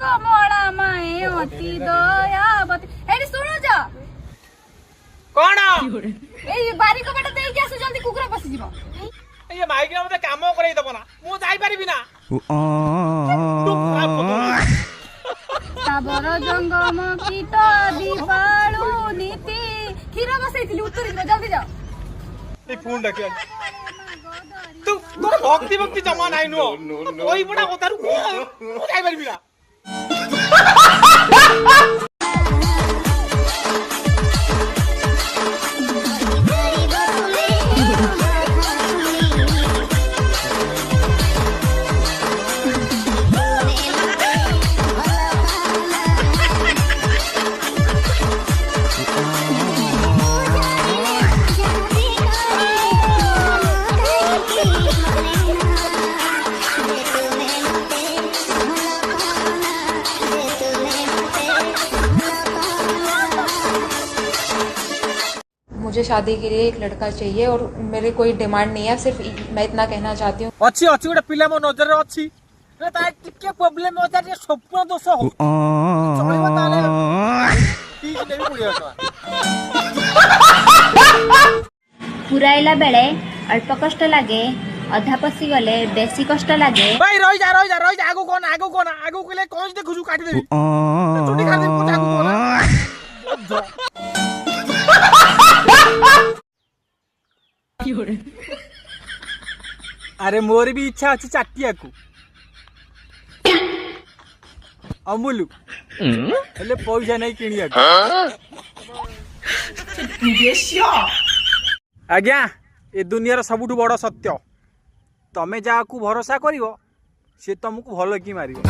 कमला माए अति दयावती एडी सुनो जा कोन ए बारी को बेटा देई के आसु जल्दी कुकुरा पसी जीव ये माइक ना मते काम करई दबो ना मु जाई परिबि ना साबर जंगम कीट दीपालु नीति खीर बसैथिली उत्तरी जल्दी जा ए फोन डाके तू तोर भक्ति भक्ति जमा नाइ नो ओई बडा कथारु मु जाई परिबि ना मुझे शादी के लिए एक लड़का चाहिए और मेरे कोई डिमांड नहीं है, सिर्फ मैं इतना कहना चाहती हूँ। अच्छी अच्छी गोटे पिला मो नजर रे अछि रे ता टिके प्रॉब्लम हो जा स्वप्न दोष हो चलिबो ताले ठीक देबी पुडिया पुराइला बेले अल्प कष्ट लागे अधा पसी गले बेसी कष्ट लागे। भाई रहि जा आगु कोन आगु कोले कोन से खुजु काटी देबी चुटी काटी देबी आगु कोन अरे मोर भी इच्छा अच्छी चाटिया को अमूल हेले पैसा नहीं किनिया आज्ञा ए दुनिया सबुठु बड़ सत्य तमे जाकू भरोसा करिवो से तुमको भल कि मारिवो।